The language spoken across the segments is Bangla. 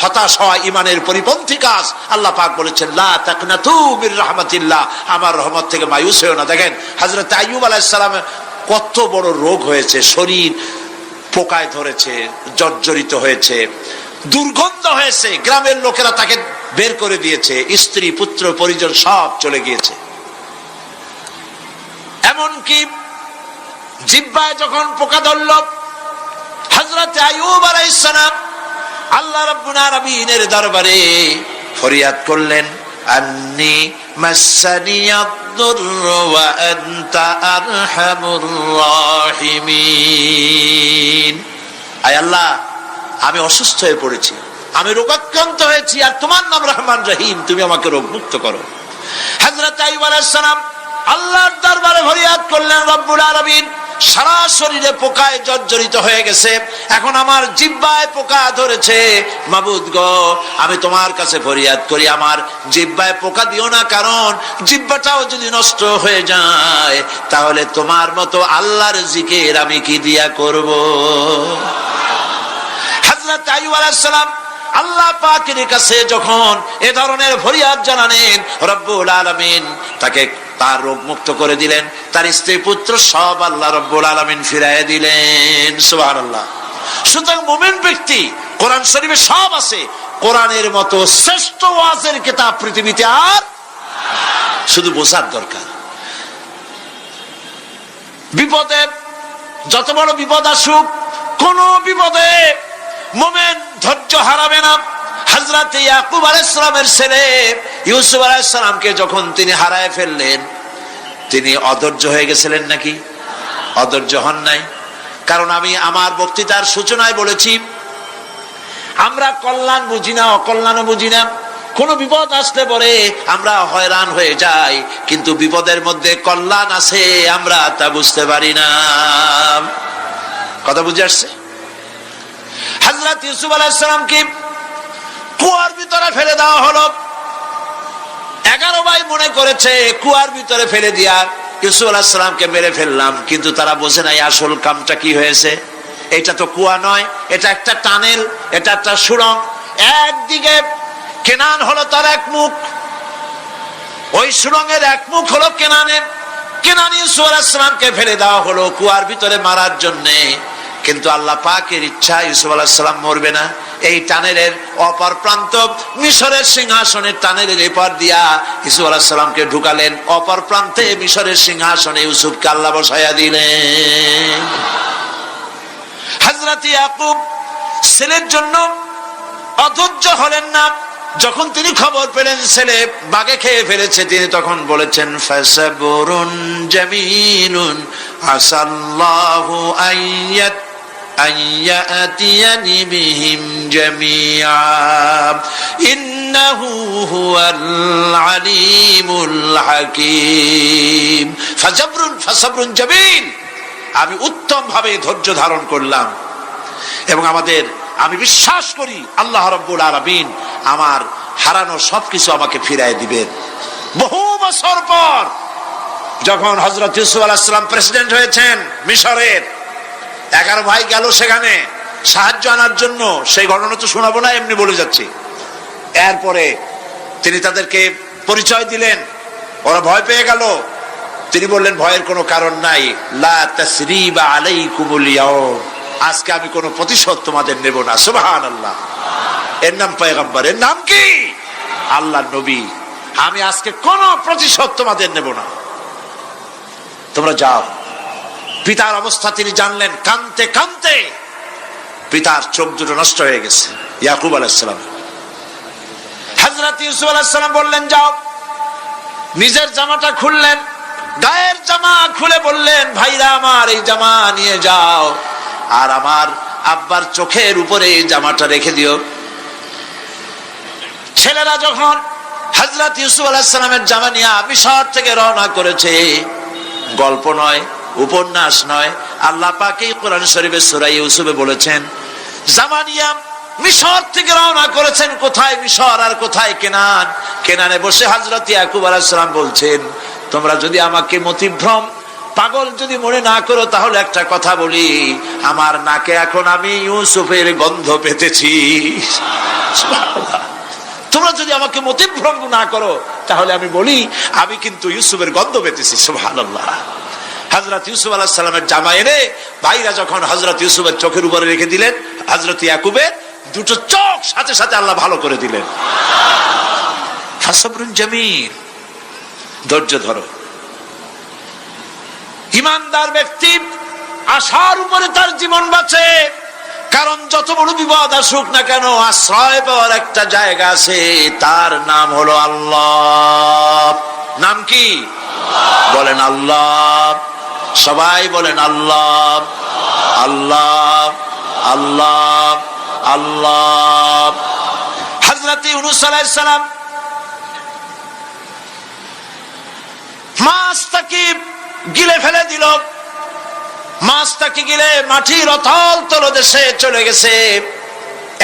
হতাশ হওয়া ইমানের পরিপন্থী কাজ। আল্লাহ পাক বলেছেন লা তাকনাতু মির রাহমাতিল্লাহ, আমার রহমত থেকে মায়ুস হও না। দেখেন হযরত আইয়ুব আলাইহিস সালামের কত বড় রোগ হয়েছে, শরীর পোকায় ধরেছে, জর্জরিত হয়েছে, দুর্গন্ধ হয়েছে, গ্রামের লোকেরা তাকে বের করে দিয়েছে, স্ত্রী পুত্র পরিজন সব চলে গিয়েছে। এমনকি জিহ্বায় যখন পোকা ধরল, হযরত আইয়ুব আলাইহিস সালাম আল্লাহ রাব্বুল আলামিনের দরবারে ফরিয়াদ করলেন, আন্নী মাসসানিয়াদ-দুররু ওয়া আনতা আরহামুর রাহিমিন। আয় আল্লাহ, আমি অসুস্থ হয়ে পড়েছি, আমি রোগাক্রান্ত হয়েছি, আর তোমার নাম রহমান রহিম, তুমি আমাকে রোগ মুক্ত করো। হযরত আইয়ুব আলাইহিস সালাম আল্লাহর দরবারে ফরিয়াদ করলেন, রব্বুল আলামিন সারা শরীরে পোকায় জর্জরিত হয়ে গেছে, এখন আমার জিহ্বায় পোকা ধরেছে, মাবুদ গো আমি তোমার কাছে ফরিয়াদ করি আমার জিহ্বায় পোকা দিও না, কারণ জিহ্বাটাও যদি নষ্ট হয়ে যায় তাহলে তোমার মতো আল্লাহর জিকির আমি কি দিয়া করব। হযরত আইয়ুব আলাইহিস সালাম আল্লাহ পাকের কাছে যখন এ ধরনের ফরিয়াদ জানালেন, রব্বুল আলামিন তাকে তার রোগ মুক্ত করে দিলেন, তার স্ত্রী পুত্র সব আল্লাহ রব্বুল আলামিন ফিরাইয়া দিলেন। সুবহানাল্লাহ। সুতরাং মুমিন ব্যক্তি, কোরআন শরীফে সব আছে, কোরআনের মতো শ্রেষ্ঠ ওয়াজের কিতাব পৃথিবীতে আর শুধু বোঝার দরকার। বিপদে যত বড় বিপদ আসুক, কোন বিপদে মুমিন ধৈর্য হারাবে না। হযরত ইয়াকুব আলাইহিস সালামের ছেলে ইউসুফ আলাইহিস সালামকে যখন তিনি হারায় ফেললেন, তিনি অধৈর্য হয়ে গেছিলেন নাকি? অধৈর্য হন নাই। কারণ আমি আমার বক্তৃতার সূচনায় বলেছি, আমরা কল্যাণ বুঝি না, অকল্যাণও বুঝি না। কোন বিপদ আসলে পরে আমরা হয়রান হয়ে যাই, কিন্তু বিপদের মধ্যে কল্যাণ আছে আমরা তা বুঝতে পারি না। কথা বুঝে আসছে? হযরত ইউসুফ আলাইহিস সালামকে কুয়ার ভিতরে ফেলে দেওয়া হলো। 11 ভাই মনে করেছে কুয়ার ভিতরে ফেলে দিয়া ইউসুফ আলাইহিস সালামকে মেরে ফেললাম, কিন্তু তারা বোঝে নাই আসল কামটা কি হয়েছে। এটা তো কুয়া নয়, এটা একটা টানেল, এটা একটা সুড়ঙ্গ। একদিকে কেনান হলো তার এক মুখ, ওই সুড়ঙ্গের এক মুখ হলো কেনানের। কেনান ইউসুফ আলাইহিস সালামকে ফেলে দেওয়া হলো কুয়ার ভিতরে মারার জন্যে, কিন্তু আল্লাহ পাকের ইচ্ছা ইউসুফ আলাইহিস সালাম মরবে না। এই টানেলের অপর প্রান্ত মিশরের সিংহাসনের টানেলের এপার দিয়া ইউসুফ আলাইহিস সালামকে ঢুকালেন, অপর প্রান্তে মিশরের সিংহাসনে ইউসুফকে আল্লাহ বসাইয়া দিলেন। হযরত ইয়াকুব ছেলের জন্য অধৈর্য হলেন না। যখন তিনি খবর পেলেন ছেলে বাঘে খেয়ে ফেলেছে, তিনি তখন বলেছেন, ফাসাবরুন জামিলুন আসাল্লাহু আইয়াতিয়ানি বিহিম জামিআ ইন্নাহু হুয়াল আলিমুল হাকীম। ফাসাবরুন জামিল, আমি উত্তম ভাবে ধৈর্য ধারণ করলাম, এবং আমি বিশ্বাস করি আল্লাহ রাব্বুল আলামিন আমার হারানো সবকিছু আমাকে ফিরাই দিবেন। বহু বছর পর যখন হযরত ইউসুফ আলাইহিস সালাম প্রেসিডেন্ট হয়েছেন মিশরের, 11 ভাই গেল সেখানে সাহায্য আনার জন্য। সেই ঘটনা তো শোনাবো না, এমনি বলে যাচ্ছি। এরপরে তিনি তাদেরকে পরিচয় দিলেন, ওরা ভয় পেয়ে গেল। তিনি বললেন, ভয়ের কোনো কারণ নাই, লা তাসরিবা আলাইকুমুল ইয়াউম, আজকে আমি কোনো প্রতিশোধ তোমাদের নেব না। সুবহানাল্লাহ। এর নাম পয়গম্বর, এর নাম কি? আল্লাহর নবী। আমি আজকে কোনো প্রতিশোধ তোমাদের নেব না, তোমরা যাও। পিতার অবস্থা তিনি জানলেন, কাঁদতে কাঁদতে পিতার চোখ দুটো নষ্ট হয়ে গেছে। ইয়াকুব আলাইহিস সালাম, হযরত ইউসুফ আলাইহিস সালাম বললেন, যাও। নিজের জামাটা খুললেন, গায়ের জামা খুলে বললেন, ভাইরা আমার এই জামা নিয়ে যাও, আর আমার আব্বার চোখের উপরে এই জামাটা রেখে দিও। ছেলেরা যখন হযরত ইউসুফ আলাইহিস সালামের জামা নিয়ে মিশর থেকে রওনা করেছে, গল্প নয়, উপন্যাস নয়, আল্লাহ পাক এই কোরআন শরীফে সূরা ইউসুফে বলেছেন, জামা নিয়ে মিশর থেকে রওনা করেছেন। কোথায় মিশর আর কোথায় কেনান? কেনানে বসে হযরত ইয়াকুব আলাইহিস সালাম বলছেন, তোমরা যদি আমাকে মতিভ্রম পাগল যদি মনে না করো তাহলে একটা কথা বলি, আমার নাকে এখন আমি ইউসুফের গন্ধ পেতেছি। সুবহানাল্লাহ। তোমরা যদি আমাকে মতিভ্রম না করো তাহলে আমি বলি আমি কিন্তু ইউসুফের গন্ধ পেতেছি। সুবহানাল্লাহ। হযরত ইউসুফ আলাইহিস সালামের জামা এনে ভাইরা যখন হযরত ইউসুফের চোখের উপরে রেখে দিলেন, হযরত ইয়াকুবের দুটো চোখ সাথে সাথে আল্লাহ ভালো করে দিলেন। ফাসবরুন জামিল, ধৈর্য ধরো। ইমানদার ব্যক্তি আশার উপরে তার জীবন বাঁচে, কারণ যত বড় বিপদ আসুক না কেন আশ্রয় পাওয়ার একটা জায়গা আছে, তার নাম হলো আল্লাহ। নাম কি? বলেন আল্লাহ। সবাই বলেন আল্লাহ আল্লাহ আল্লাহ আল্লাহ। হযরত ইউনূস আলাইহিস সালাম মাছটাকে গিলে ফেলে দিল, মাছটাকে গিলে মাটির অতল তলদেশে চলে গেছে।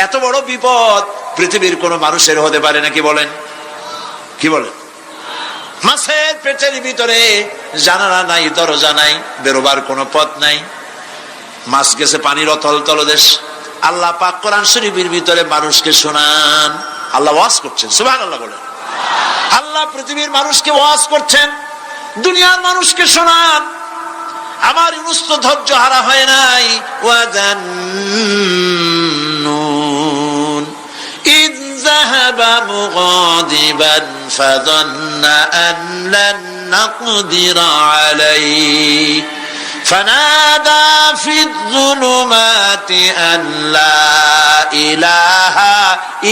এত বড় বিপদ পৃথিবীর কোন মানুষের হতে পারে নাকি? বলেন, কি বলেন? মাছের পেটের ভিতরে জানালা নাই, দরজা নাই, বেরোবার কোনো পথ নাই, মাছ গেছে পানির অতল তলদেশ। আল্লাহ পাক কোরআন শরীফের ভিতরে মানুষকে শোনান, আল্লাহ ওয়াজ করছেন। সুবহানাল্লাহ বলেন। আল্লাহ পৃথিবীর মানুষকে ওয়াজ করছেন, দুনিয়ার মানুষকে শোনান। আমার ইউনূস তো ধৈর্য হারা হয় নাই। ওয়াযান্নুন ইয যাহাবা মুগাদিবান ফাযান্না আন লান নাকদিরা আলাইহি فنادى في الظلمات أن لا إله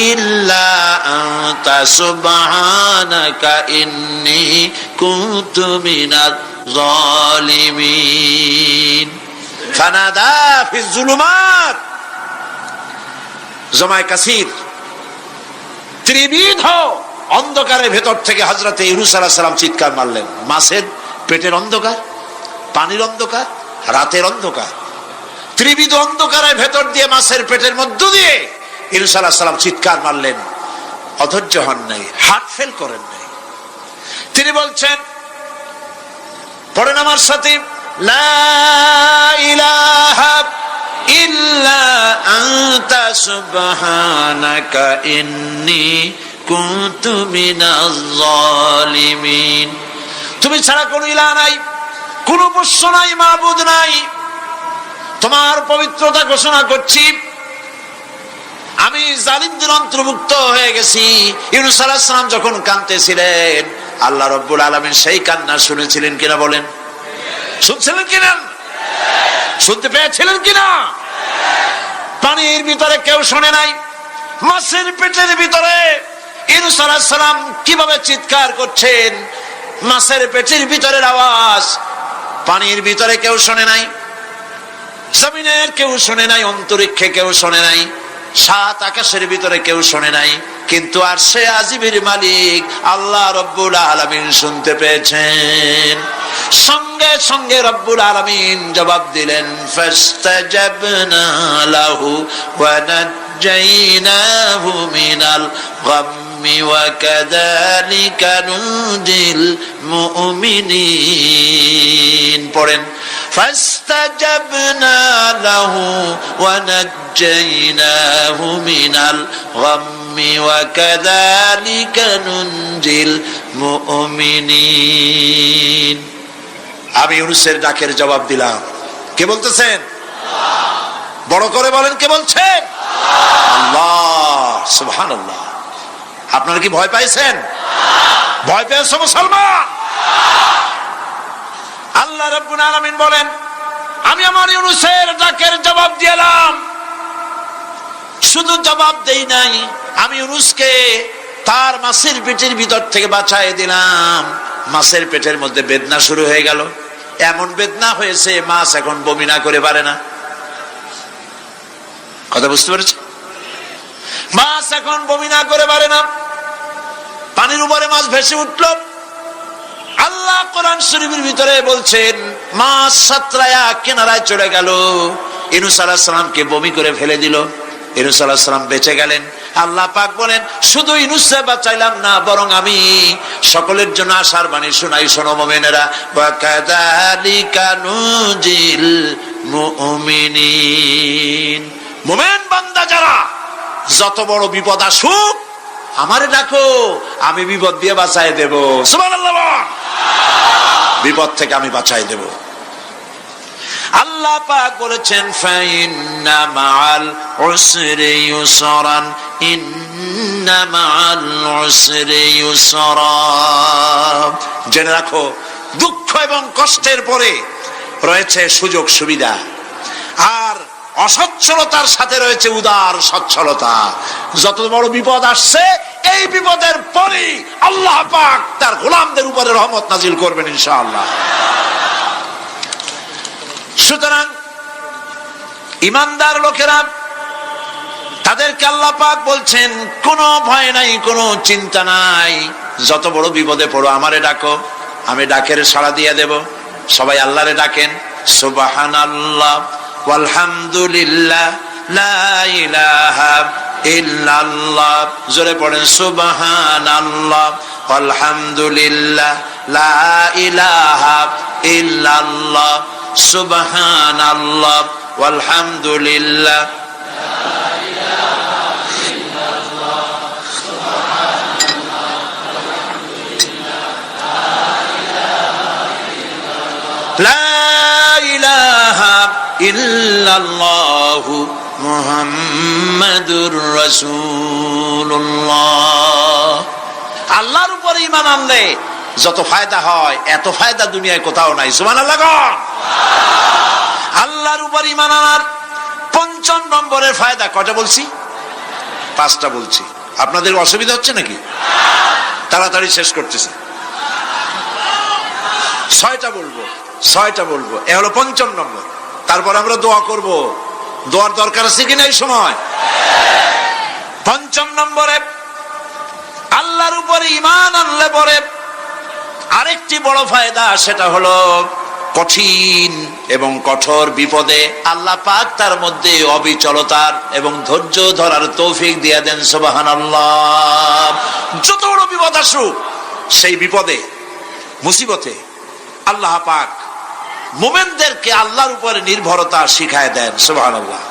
إلا أنت سبحانك إني كنت من الظالمين فنادى في الظلمات জমায় কাসির ত্রিবিধ অন্ধকারের ভেতর থেকে হযরত ইউনূস আলাইহিস সালাম চিৎকার মারলেন। মাছের পেটের অন্ধকার, পানির অন্ধকার, রাতের অন্ধকার, ত্রিবিধ অন্ধকারের ভেতর দিয়ে মাছের পেটের মধ্য দিয়ে ইউনূস আলাইহিস সালাম চিৎকার মারলেন। অধৈর্য হন নাই, হার্ট ফেল করেন নাই। তিনি বলছেন, পড়েন আমার সাথে, লা ইলাহা ইল্লা আনতা সুবহানাকা ইন্নী কুনতু মিনাজ জালিমিন। তুমি ছাড়া কোনো ইলাহ নাই, কোন উপাস্য নাই, মাবুদ নাই, তোমার পবিত্রতা ঘোষণা করছি। আমি জালিমদের অন্তর্ভুক্ত হয়ে গেছি। ইউনূস আলাইহিস সালাম যখন কাঁদতেছিলেন, আল্লাহ রাব্বুল আলামিন সেই কান্না শুনেছিলেন কিনা? বলেন, শুনছিলেন কিনা? শুনতে পেয়েছিলেন কিনা? পানির ভিতরে কেউ শোনে নাই, মাছের পেটের ভিতরে ইউনূস আলাইহিস সালাম কিভাবে চিৎকার করছেন, মাছের পেটের ভিতরের আওয়াজ পানির ভিতরে কেউ শোনে নাই, জমিনের কেউ শোনে নাই, অন্তরিক্ষে কেউ শোনে নাই, সাত আকাশের ভিতরে কেউ শোনে নাই, কিন্তু আরশে আজিমের মালিক আল্লাহ রব্বুল আলামিন শুনতে পেয়েছেন। সঙ্গে সঙ্গে রব্বুল আলামিন জবাব দিলেন, ফাস্তাজাবনা লাহু ওয়া নাজ্জাইনাহু মিনাল গাম্মি ওয়া কাযালিকা নুনজিল মুমিনিন। পড়েন, ফাস্তাজাবনা লাহু ওয়া নাজ্জাইনাহু মিনাল গাম্মি ওয়া কাযালিকা নুনজিল মুমিনিন। আমি ইউনূসের ডাকের জবাব দিলাম। কে বলতেছেন? বড় করে বলেন, কে বলছেন? আল্লাহ। সুবহানাল্লাহ। আপনারা কি ভয় পাইছেন? ভয় পেয়েছো মুসলমান? আল্লাহ রাব্বুল আলামিন বলেন, আমি আমার ইউনূসের ডাকের জবাব দিলাম। শুধু জবাব দেই নাই, আমি ইউনূসকে তার মাছের পেটের ভিতর থেকে বাঁচায় দিলাম। মাছের পেটের মধ্যে বেদনা শুরু হয়ে গেল। এমন বেদনা হয়েছে মাছ এখন বমি না করে পারে না। কথা বুঝতে পেরেছে? মাছ এখন বমি না করে পারে না। পানির উপরে মাছ ভেসে উঠল। আল্লাহ কোরআন শরীফের ভিতরে বলছেন, মাছ সাতরায়া কিনারায় চলে গেল। ইউনূস আলাইহিস সালামকে বমি করে ফেলে দিল। ইউনূস আলাইহিস সালাম বেঁচে গেলেন। আল্লাহ পাক বলেন শুধু ইউনূসকে বাঁচাইলাম না, বরং আমি সকলের জন্য আশার বাণী শোনাই, শোনো মুমিনেরা। ওয়া কাযালিকা নুজিল মুমিনিন, মুমিন বান্দা যারা যত বড় বিপদ আসুক আমারে ডাকো, আমি বিপদ দিয়ে বাঁচাই দেব। সুবহানাল্লাহ, বিপদ থেকে আমি বাঁচাই দেব। আল্লাহ পাক বলেছেন ফাইন্না মাআল উসরি ইউসরান, ইন্না মাআল উসরি ইউসরা। জেনে রাখো, দুঃখ এবং কষ্টের পরে রয়েছে সুযোগ সুবিধা, আর অসচ্ছলতার সাথে রয়েছে উদার সচ্ছলতা। যত বড় বিপদ আসছে এই বিপদের পরে আল্লাহ পাক তার গোলামদের উপরে রহমত নাজিল করবেন ইনশাআল্লাহ। সুতরাং ঈমানদার লোকেরা, তাদেরকে আল্লাহ পাক বলছেন কোনো ভয় নাই, কোনো চিন্তা নাই, যত বড় বিপদে পড়ো আমারে ডাকো, আমি ডাকের সাড়া দিয়ে দেব। সবাই আল্লাহরে ডাকেন, সুবহানাল্লাহ ওয়ালহামদুলিল্লাহ লা ইলাহা ইল্লাল্লাহ। জোরে পড়েন সুবহানাল্লাহ ওয়ালহামদুলিল্লাহ লা ইলাহা ইল্লাল্লাহ, সুবহানাল্লাহ ওয়ালহামদুলিল্লাহ লা ইলাহা ইল্লাল্লাহু মুহাম্মাদুর রাসূলুল্লাহ। আল্লাহর উপর ঈমান আনলে যত ফায়দা হয় এত ফায়দা দুনিয়ায় কোথাও নাই। সুবহানাল্লাহ। আল্লাহর উপর ঈমান আনার ৫ম নম্বরের ফায়দা কয়টা বলছি? 5টা বলছি। আপনাদের অসুবিধা হচ্ছে নাকি? তাড়াতাড়ি শেষ করতেছে। 6টা বলবো, এ হলো ৫ম নম্বর। তারপর আমরা দোয়া করব। দোয়ার দরকার আছে কিনা এই সময়? ৫ম নম্বরে আল্লাহর উপর ঈমান আনলে পরে আরেকটি বড় ফায়দা, সেটা হলো কঠিন এবং কঠোর বিপদে আল্লাহ পাক তার মধ্যে অবিচলতার এবং ধৈর্য ধরার তৌফিক দিয়ে দেন। সুবহানাল্লাহ। যত বড় বিপদ আসুক সেই বিপদে মুসিবতে আল্লাহ পাক মুমিনদেরকে আল্লাহর উপরে নির্ভরতা শিখায় দেন। সুবহানাল্লাহ।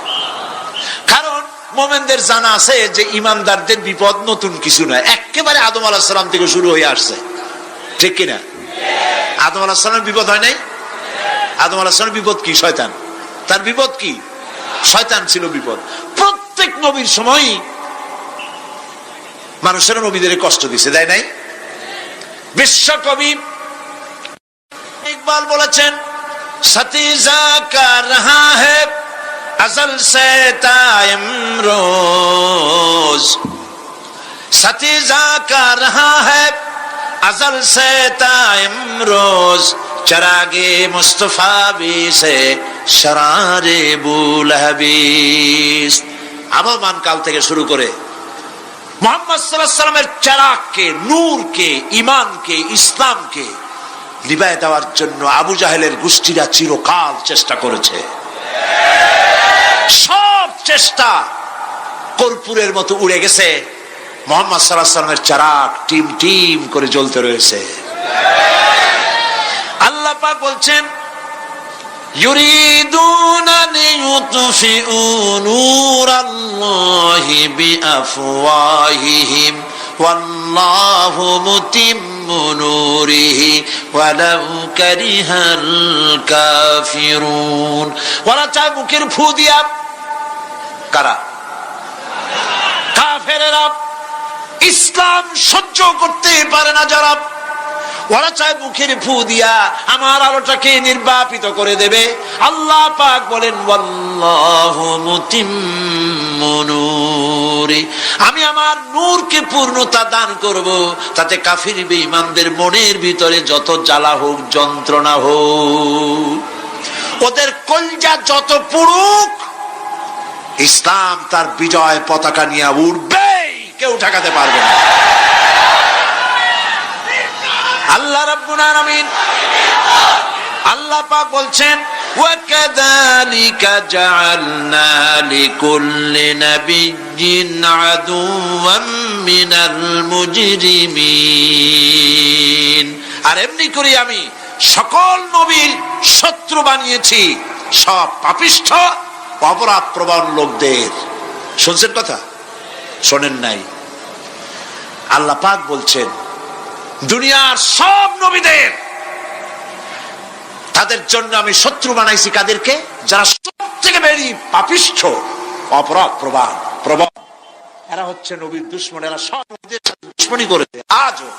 কারণ মুমিনদের জানা আছে যে ঈমানদারদের বিপদ নতুন কিছু নয়, একেবারে আদম আলাইহিস সালাম থেকে শুরু হয়ে আসছে, ঠিক কিনা? আদম আলাইহিস সালামের বিপদ হয় নাই? আদম আলাইহিস সালামের বিপদ কি? শয়তান। তার বিপদ কি? শয়তান ছিল বিপদ। প্রত্যেক নবীর সময় মানুষের নবীদের কষ্ট দিছে, দেয় নাই? বিশ্বকবি ইকবাল বলেছেন, সতীজা কা রহা হ্যায় अज़ल से तायम रोज, सतीजा का रहा है अज़ल से तायम रोज, चरागे मुस्तफा भी से शरारे बुलहबीस। আবহমান কাল থেকে শুরু করে মুহাম্মদ সাল্লাল্লাহু আলাইহি সাল্লামের চারাগকে, নূরকে, ঈমানকে, ইসলামকে নিভায়ে দেওয়ার জন্য আবু জাহেলের গোষ্ঠীরা চিরকাল চেষ্টা করেছে। সব চেষ্টা কর্পূরের মতো উড়ে গেছে, মুহাম্মদ সাল্লাল্লাহু আলাইহি ওয়াসাল্লামের চারাগ টিম টিম করে জ্বলতে রয়েছে। আল্লাহ পাক বলছেন, ইউরিদুনা লিইউতফিউ নূরাল্লাহি বিআফওয়াহিহিম ওয়াল্লাহু মুতিম্মু নূরিহি ওয়ালাউ কারিহাল কাফিরুন। ওরা চায় মুখের ফু দিয়া, কারা? কাফেরেরা। ইসলাম সহ্য করতে পারে না যারা, ওরা চায় মুখের ফু দিয়া আমার আলোটাকে নির্বাপিত করে দেবে। আল্লাহ পাক বলেন, ওয়াল্লাহু মুতিম্মু নূরি, আমি আমার নূরকে পূর্ণতা দান করব, তাতে কাফির বেঈমানদের মনের ভিতরে যত জ্বালা হোক, যন্ত্রণা হোক, ওদের কলজা যত পুড়ুক, ইসলাম তার বিজয় পতাকা নিয়ে উঠবে, কেউ ঠেকাতে পারবে না। আল্লাহ রাব্বুল আলামিন, আল্লাহ পাক বলছেন, وكذلك جعلنا لكل نبي عدوا من المجرمين আর এমনি করে আমি সকল নবীর শত্রু বানিয়েছি সব পাপিষ্ঠ অপরাধ প্রবণ লোকদের। শুনছেন কথা? শোনেন নাই? আল্লাহ পাক বলছেন দুনিয়ার সব নবীদের তাদের জন্য আমি শত্রু বানাইছি। কাদেরকে? যারা সবথেকে বেশি পাপিষ্ঠ অপরাধ প্রবণ। এরা হচ্ছে নবীর দুশমন। এরা সব নবীদের সাথে দুশমনি করেছে। আজও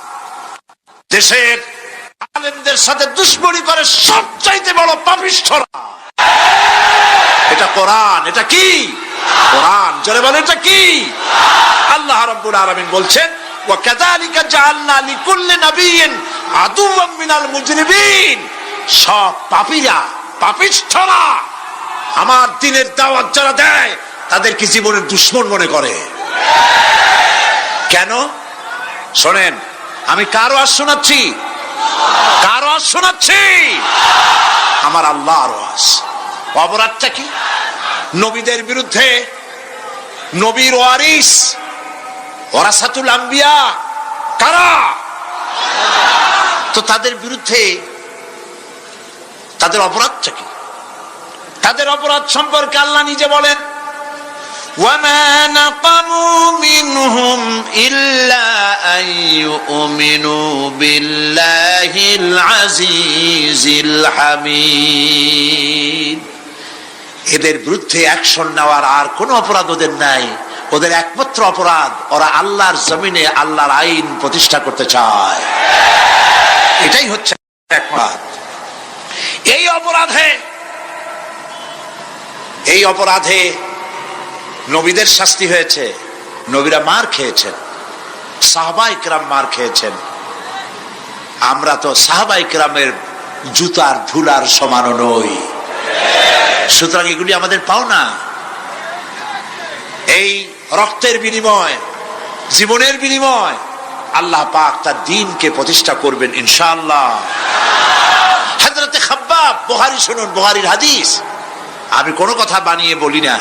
দেশের আলেমদের সাথে দুশমনি করে সবচাইতে বড় পাপিষ্ঠরা। এটা কোরআন। এটা কি? কোরআন। জোরে বলেন এটা কি? আল্লাহ রাব্বুল আলামিন বলছেন ওয়াকাযালিকা জাআলনা লিকুল্লি নাবিয়্যিন আদুওয়াম মিনাল মুজরিমিন। সব পাপীরা পাপিষ্ঠরা আমার দ্বীনের দাওয়াত যারা দেয় তাদেরকে জীবনের দুশমন মনে করে। কেন? শোনেন, আমি কারো আওয়াজ শোনাচ্ছি? কারো আওয়াজ শোনাচ্ছি? আমার আল্লাহর আওয়াজ। অপরাধটা কি? নবীদের বিরুদ্ধে, নবীর ওয়ারিস ওয়ারাসাতুল আম্বিয়া কারা? তো তাদের বিরুদ্ধে তাদের অপরাধটা কি? তাদের অপরাধ সম্পর্কে আল্লাহ নিজে বলেন وَمَا نَقَمُوا مِنْهُمْ إِلَّا أَنْ يُؤْمِنُوا بِاللَّهِ الْعَزِيزِ الْحَمِيدِ। এদের বিরুদ্ধে অ্যাকশন নেওয়ার আর কোনো অপরাধ ওদের নাই। ওদের একমাত্র অপরাধ ওরা আল্লাহর জমিনে আল্লাহর আইন প্রতিষ্ঠা করতে চায়। এটাই হচ্ছে অপরাধ। এই অপরাধে নবীদের শাস্তি হয়েছে। নবীরা মার খেয়েছেন, সাহাবায়ে কেরাম মার খেয়েছেন। আমরা তো সাহাবায়ে কেরামের জুতার ধুলার সমানও নই। সুতরাং এগুলি আমাদের পাওনা। এই রক্তের বিনিময়, জীবনের বিনিময় আল্লাহ পাক তার দ্বীনকে প্রতিষ্ঠা করবেন ইনশাআল্লাহ। হযরতে খাব্বাব, বুখারী শুনুন, বুখারীর হাদিস। আমি কোনো কথা বানিয়ে বলি না।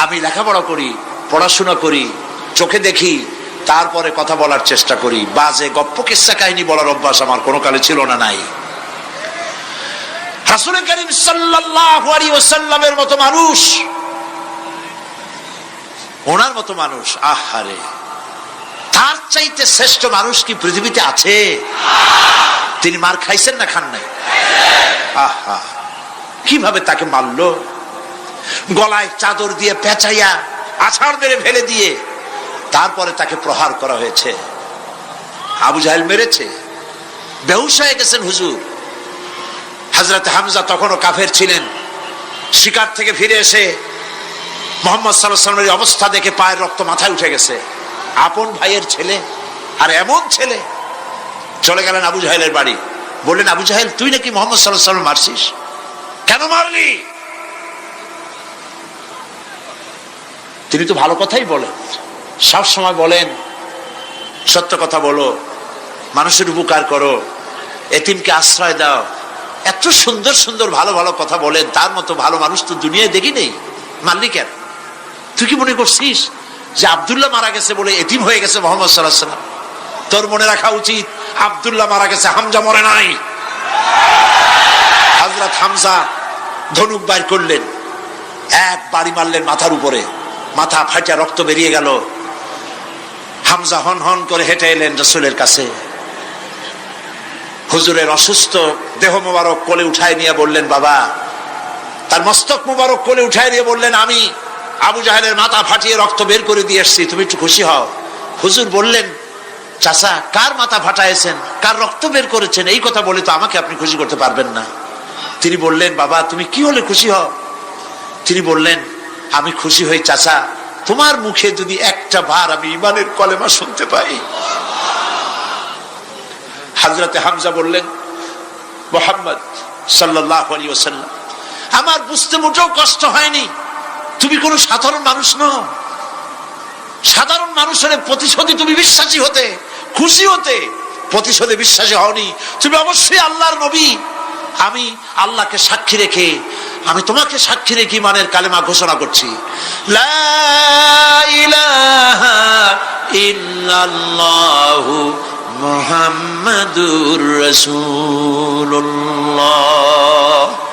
আমি লেখাপড়া করি, পড়াশোনা করি, চোখে দেখি, তারপরে কথা বলার চেষ্টা করি। বাজে গপ্প কিস্সা কাহিনী বলার অভ্যাস আমার কোনো কালে ছিল না, নাই। রাসূল করিম সাল্লাল্লাহু আলাইহি ওয়াসাল্লামের মতো মানুষ, ওনার মতো মানুষ, আহারে, তার চাইতে শ্রেষ্ঠ মানুষ কি পৃথিবীতে আছে? তিনি মার খাইছেন না খান নাই? আহা, কিভাবে তাকে মারলো! গলায় চাদর দিয়ে পেঁচাইয়া আছাড় মেরে ফেলে দিয়ে তারপরে তাকে প্রহার করা হয়েছে। আবু জাহেল মেরেছে, বেহুশ হয়ে গেছেন হুজুর। হযরত হামজা তখনও কাফের ছিলেন। শিকার থেকে ফিরে এসে মুহাম্মদ সাল্লাল্লাহু আলাইহি ওয়াসাল্লামের অবস্থা দেখে পায়ের রক্ত মাথায় উঠে গেছে। আপন ভাইয়ের ছেলে, আর এমন ছেলে। চলে গেলেন আবু জাহেলের বাড়ি। বললেন, আবু জাহেল, তুই নাকি মুহাম্মদ সাল্লাল্লাহু আলাইহি ওয়াসাল্লাম মারছিস? কেন মারলি? তিনি তো ভালো কথাই বলেন, সব সময় বলেন সত্য কথা বলো, মানুষের উপকার করো, এতিমকে আশ্রয় দাও। এত সুন্দর সুন্দর ভালো ভালো কথা বলেন। তার মতো ভালো মানুষ তো দুনিয়ায় দেখি নেই। মারলি কেন? তুই কি মনে করছিস যে আব্দুল্লাহ মারা গেছে বলে এতিম হয়ে গেছে মুহাম্মদ সাল্লাল্লাহু আলাইহি ওয়াসাল্লাম? তোর মনে রাখা উচিত আব্দুল্লাহ মারা গেছে, হামজা মরে নাই। হযরত হামজা ধনুক বাইর করলেন, এক বাড়ি মারলেন মাথার উপরে, মাথা ফাটা রক্ত বেরিয়ে গেল। হামজা হন হন করে হেঁটে এলেন রাসূলের কাছে। হুজুরের অসুস্থ দেহ মোবারক কোলে উঠায় নিয়ে বললেন, বাবা। তার মস্তক মোবারক কোলে উঠায় নিয়ে বললেন, আমি আবু জাহেলের মাথা ফাটিয়ে রক্ত বের করে দিয়ে এসেছি, তুমি একটু খুশি হও। হুজুর বললেন, চাচা, কার মাথা ফাটাইছেন, কার রক্ত বের করেছেন, এই কথা বলে তো আমাকে আপনি খুশি করতে পারবেন না। তিনি বললেন, বাবা, তুমি কি হলে খুশি হও? তিনি বললেন, আমি খুশি হই চাচা, তোমার মুখে যদি একটা বার আমি ঈমানের কলেমা শুনতে পাই। হযরতে হামজা বললেন, মুহাম্মদ সাল্লাল্লাহু আলাইহি ওয়াসাল্লাম, আমার বুঝতে মোটেও কষ্ট হয়নি, তুমি কোনো সাধারণ মানুষ নও। সাধারণ মানুষের প্রতিশোধে তুমি বিশ্বাসী হতে, খুশি হতে, প্রতিশোধে বিশ্বাসী হওনি। তুমি অবশ্যই আল্লাহর নবী। আমি আল্লাহকে সাক্ষী রেখে, আমি তোমাকে সাক্ষী রেখে ঈমানের কালেমা ঘোষণা করছি, লা ইলাহা ইল্লাল্লাহু মুহাম্মাদুর রাসূলুল্লাহ।